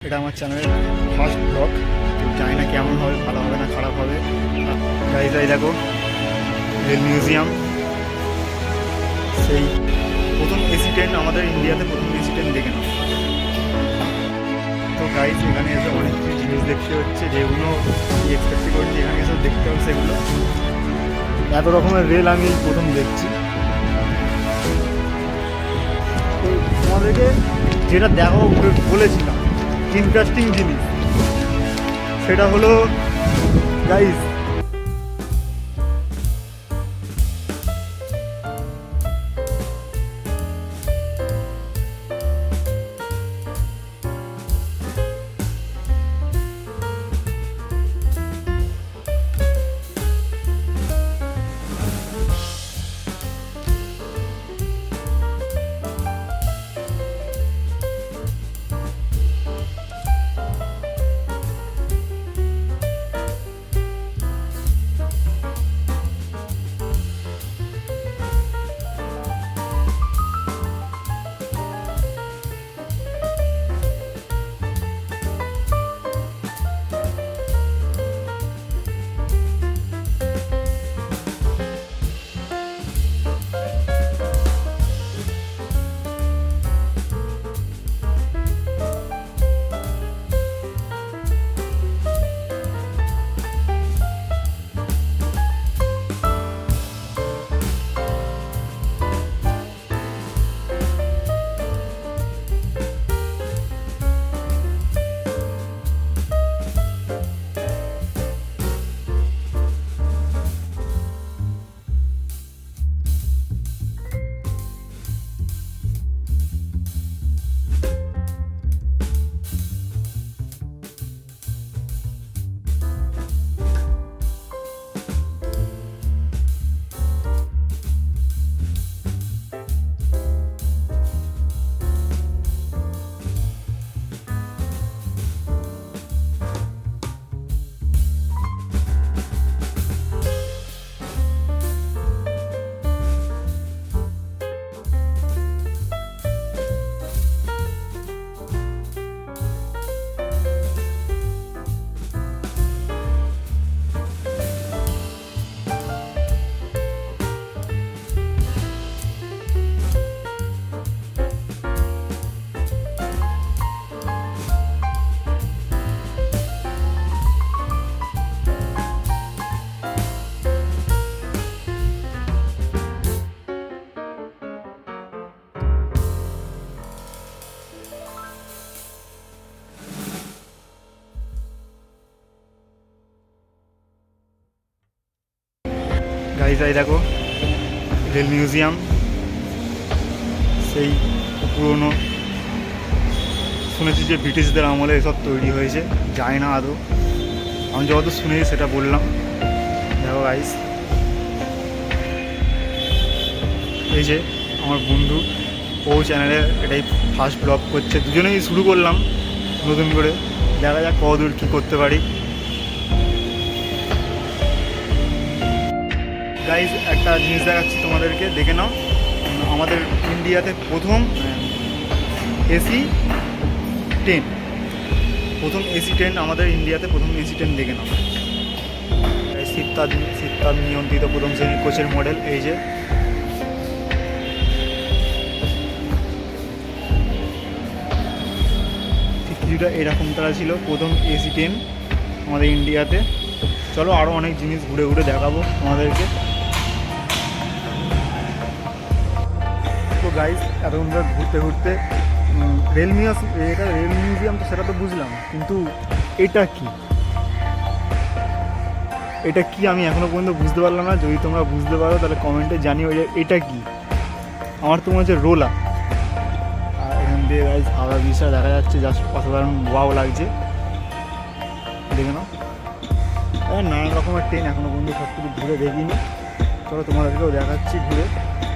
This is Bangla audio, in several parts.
এটা আমার চ্যানেলের ফার্স্ট ব্লগ। জানি না কেমন হবে, ভালো হবে না খারাপ হবে। গাইজ এই দেখো রেল মিউজিয়াম, সেই প্রথম এসি ট্রেন আমাদের ইন্ডিয়াতে, প্রথম এসি ট্রেন দেখে নাও। তো গাইজ এখানে এসে অনেক কিছু জিনিস দেখতে হচ্ছে যেগুলো এক্সপেক্ট করিনি, এখানে এসে দেখতে হবে সেগুলো। এত রকমের রেল আমি প্রথম দেখছি। তো তোমাদেরকে যেটা দেখাবো বলেছিলাম ইন্টারেস্টিং জিনিস, সেটা হলো গাইজ গাইজ এই দেখো রেল মিউজিয়াম, সেই পুরনো, শুনেছি যে ব্রিটিশদের আমলে এসব তৈরি হয়েছে, যায় না আদৌ, আমি যত শুনেছি সেটা বললাম। দেখো গাইজ, এই যে আমার বন্ধু, ও চ্যানেলে এটাই ফার্স্ট ব্লগ করছে, দুজনেই শুরু করলাম নতুন করে, দেখা যাক কতদূর কী করতে পারি। গাইজ একটা জিনিস দেখাচ্ছি তোমাদেরকে, দেখে নাও। আমাদের ইন্ডিয়াতে প্রথম এসি ট্রেন, প্রথম এসি ট্রেন আমাদের ইন্ডিয়াতে, প্রথম এসি ট্রেন দেখে নাও। শীততাপ নিয়ন্ত্রিত প্রথম শ্রেণীর কোচের মডেল, এই যে ঠিক কিছুটা এরকম তারা ছিল প্রথম এসি ট্রেন আমাদের ইন্ডিয়াতে। চলো আরও অনেক জিনিস ঘুরে ঘুরে দেখাবো তোমাদেরকে। তো গাইজ এতক্ষণ ধরে ঘুরতে ঘুরতে এটা রেল মিউজিয়াম, তো সেটা তো বুঝলাম, কিন্তু এটা কি, এটা কি আমি এখনও পর্যন্ত বুঝতে পারলাম না। যদি তোমরা বুঝতে পারো তাহলে কমেন্টে জানিও এটা কি। আমার তো মনে হচ্ছে রোলা। আর এখান দিয়ে গাইজ হাওড়া ব্রিজটা দেখা যাচ্ছে, জাস্ট অসাধারণ ওয়াও লাগছে, দেখে নাও। নানান রকমের ট্রেন এখনও পর্যন্ত সব কিছু ঘুরে দেখিনি। চলো তোমাদেরকেও দেখাচ্ছি ঘুরে,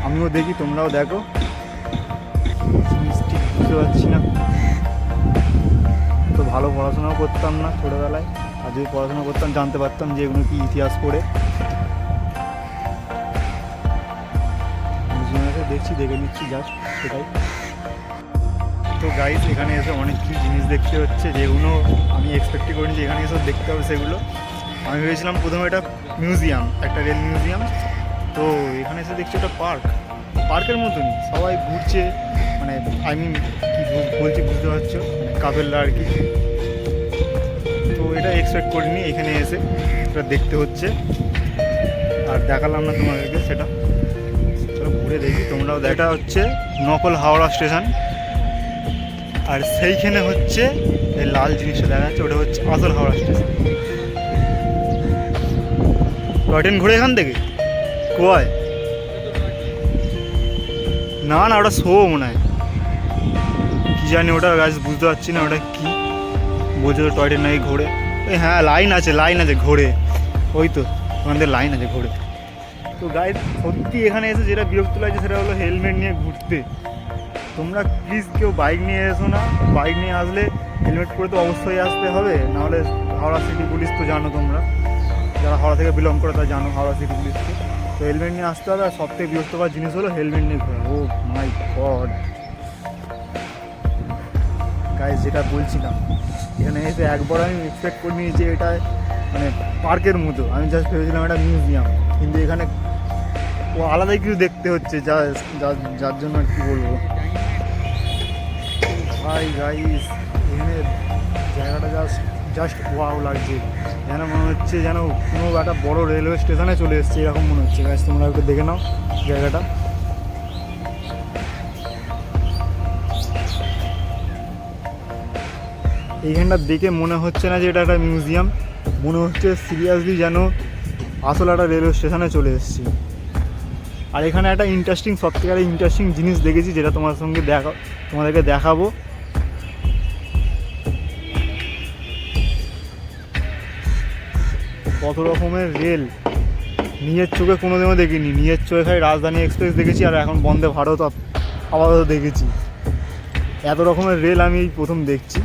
আমিও দেখি, তোমরাও দেখো। ঠিক বুঝতে পারছি না, তো ভালো পড়াশোনাও করতাম না ছোটোবেলায়, আর যদি পড়াশোনা করতাম জানতে পারতাম যে এগুলো কি ইতিহাস পড়ে। দেখছি, দেখে নিচ্ছি জাস্ট সেটাই। তো গাইস এখানে এসে অনেক কিছু জিনিস দেখতে হচ্ছে, যেগুলো আমি এক্সপেক্টই করিনি যে এখানে এসে দেখতে হবে সেগুলো। আমি ভেবেছিলাম প্রথমে এটা মিউজিয়াম, একটা রেল মিউজিয়াম, তো এখানে এসে দেখছি একটা পার্কের মতনই, সবাই ঘুরছে, মানে আই মিন কী বলছি বুঝতে পারছো, মানে কাপেলরা আর কি। তো এটা এক্সপেক্ট করিনি, এখানে এসে এটা দেখতে হচ্ছে, আর দেখালাম না তোমাদেরকে সেটা। চলো ঘুরে দেখি, তোমরাও দেখা। হচ্ছে নকল হাওড়া স্টেশন, আর সেইখানে হচ্ছে এই লাল জিনিসটা দেখা যাচ্ছে, ওটা হচ্ছে আসল হাওড়া স্টেশন। টয় ট্রেন ঘুরে এখান থেকে কোয়ায়? না না, ওটা শো মনে হয়, কী জানি ওটা গাছ বুঝতে পারছি না ওটা কী বলছে। তো টয় ট্রেন নাকি ঘোরে, ওই হ্যাঁ লাইন আছে ঘোরে, ওই তো ওখান থেকে লাইন আছে ঘোরে। তো গাইড সত্যি এখানে এসে যেটা বিরক্ত লাগছে সেটা হলো হেলমেট নিয়ে ঘুরতে। তোমরা প্লিজ কেউ বাইক নিয়ে এসো না, বাইক নিয়ে আসলে হেলমেট পরে তো অবশ্যই আসতে হবে, নাহলে হাওড়া সিটি পুলিশ তো জানো, তোমরা যারা হাওড়া থেকে বিলং করে তারা জানো হাওড়া সিটি পুলিশকে, তো হেলমেট নিয়ে আসতে হবে। আর সবথেকে বিরক্তকর জিনিস হলো হেলমেট নিয়ে ঘোরা। ও মাই গড গাইজ, যেটা বলছিলাম এখানে এসে একবার আমি এক্সপেক্ট করিনি যে এটা মানে পার্কের মতো, আমি জাস্ট ভেবেছিলাম এটা মিউজিয়াম, কিন্তু এখানে ও আলাদাই কিছু দেখতে হচ্ছে, যার জন্য আর কি বলবো ভাই গাইস। এখানে জায়গাটা জাস্ট ওয়াও লাগছে, যেন মনে হচ্ছে যেন কোনো একটা বড় রেলওয়ে স্টেশনে চলে এসছে, এরকম মনে হচ্ছে গাইস। তোমরা একটু দেখে নাও জায়গাটা। এইখানটা দেখে মনে হচ্ছে না যে এটা একটা মিউজিয়াম, মনে হচ্ছে সিরিয়াসলি যেন আসলে একটা রেলওয়ে স্টেশনে চলে এসেছি। আর এখানে একটা সবথেকে ইন্টারেস্টিং জিনিস দেখেছি, যেটা তোমাদেরকে দেখাবো। কত রকমের রেল নিজের চোখে কোনোদিনও দেখিনি, নিজের চোখে খালি রাজধানী এক্সপ্রেস দেখেছি, আর এখন বন্দে ভারত আপাতত দেখেছি। এত রকমের রেল আমি এই প্রথম দেখছি।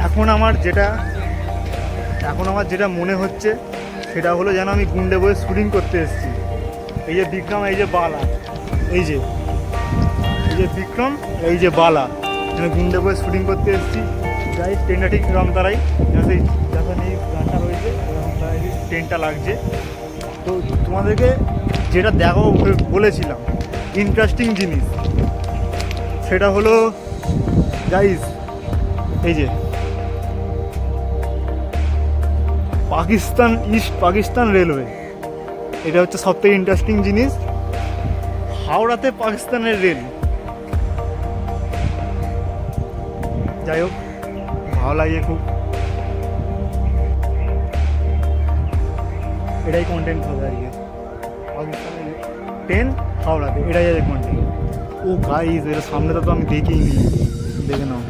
এখন আমার যেটা মনে হচ্ছে সেটা হলো যেন আমি গুন্ডে বয়ে শুটিং করতে এসেছি। এই যে বিক্রম, এই যে বালা, এই যে বিক্রম, এই যে বালা, যেন গুন্ডে বয়ে শুটিং করতে এসেছি। যাই ট্রেনটা ঠিক রামতারাই, যখন এই গানটা রয়েছে রামতারাই ট্রেনটা লাগছে। তো তোমাদেরকে যেটা দেখাবো বলেছিলাম ইন্টারেস্টিং জিনিস, সেটা হলো গাইস এই যে ইস্ট পাকিস্তান রেলওয়ে। এটা হচ্ছে সবথেকে ইন্টারেস্টিং জিনিস, হাওড়াতে পাকিস্তানের রেল। যাই হোক, ভালো লাগে খুব, এটাই কন্টেন্ট হবে আর কি, পাকিস্তানের ট্রেন হাওড়াতে, এটাই আছে কন্টেন্ট। ও গাইস, এর সামনেটা তো আমি দেখিনি, দেখে নাও।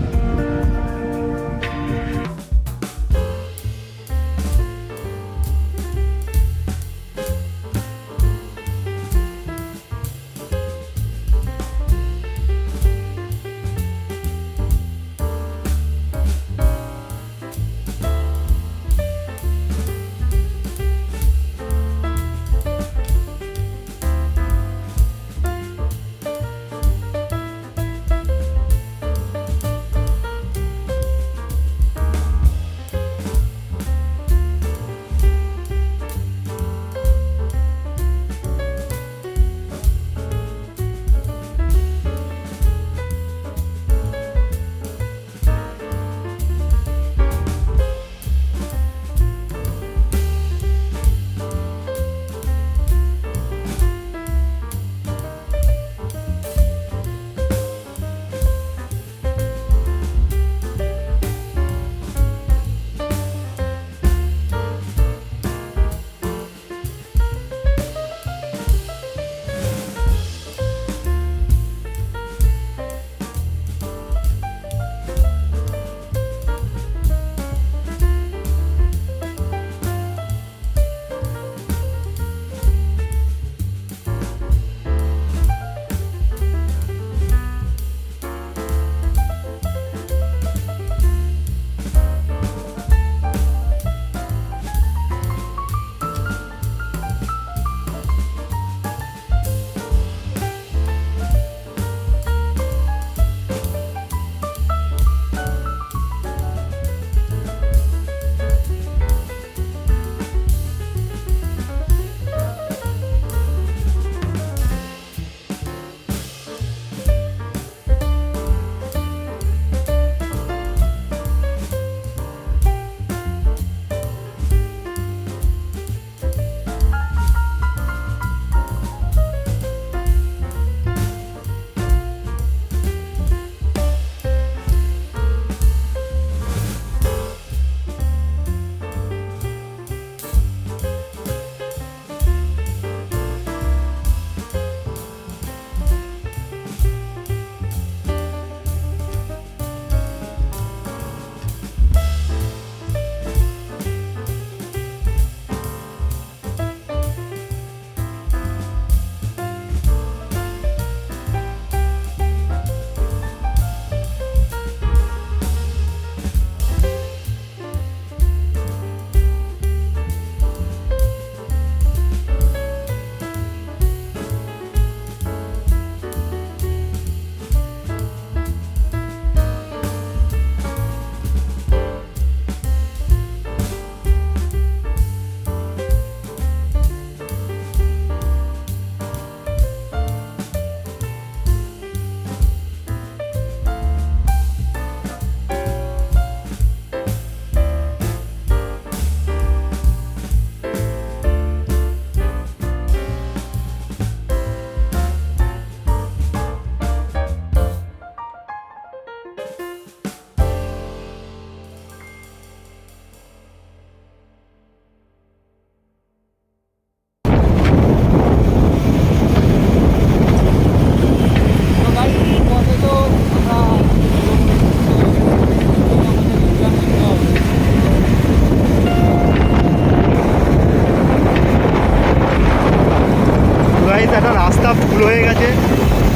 রাস্তা ভুল হয়ে গেছে,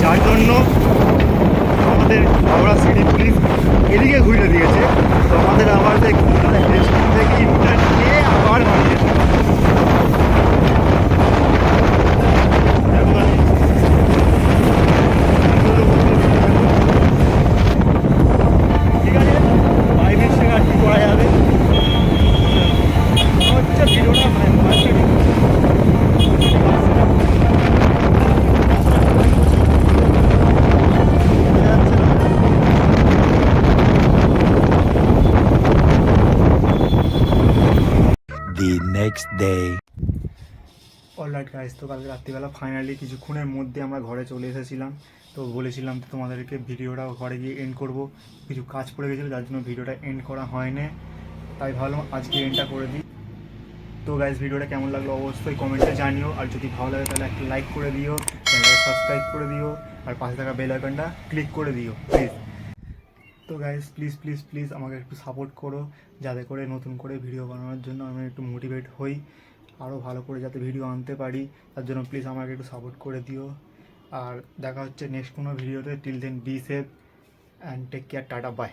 যার জন্য আমাদের হাওড়া সিটি পুলিশ এদিকে ঘুরে দিয়েছে। তো আমাদের আবার স্টেশন থেকে ইন্টার নিয়ে আবার বাড়িয়ে ঠিক আছে, বাই মিস্টেক আর কি করা যাবে। হচ্ছে ভিডিওটা The next day. Alright guys, তো কালকে রাত্রিবেলা ফাইনালি কিছুক্ষণের মধ্যে আমরা ঘরে চলে এসেছিলাম। তো বলেছিলাম তো তোমাদেরকে ভিডিওটা ঘরে গিয়ে এন্ড করব, কিছু কাজ পড়ে গেছিলো যার জন্য ভিডিওটা এন্ড করা হয়নি, তাই ভাবলাম আজকে এন্ডটা করে দিই। তো গাইস, ভিডিওটা কেমন লাগলো অবশ্যই কমেন্টে জানিও, আর যদি ভালো লাগে তাহলে একটা লাইক করে দিও, চ্যানেলটাকে সাবস্ক্রাইব করে দিও, আর পাশে থাকা বেল আইকনটা ক্লিক করে দিও প্লিজ। তো গাইস, প্লিজ প্লিজ প্লিজ আমাকে একটু সাপোর্ট করো, যাতে করে নতুন করে ভিডিও বানানোর জন্য আমি একটু মোটিভেট হই, আরও ভালো করে যাতে ভিডিও আনতে পারি, তার জন্য প্লিজ আমাকে একটু সাপোর্ট করে দিও। আর দেখা হচ্ছে নেক্সট কোনো ভিডিওতে। Till then be safe and take care, tata by.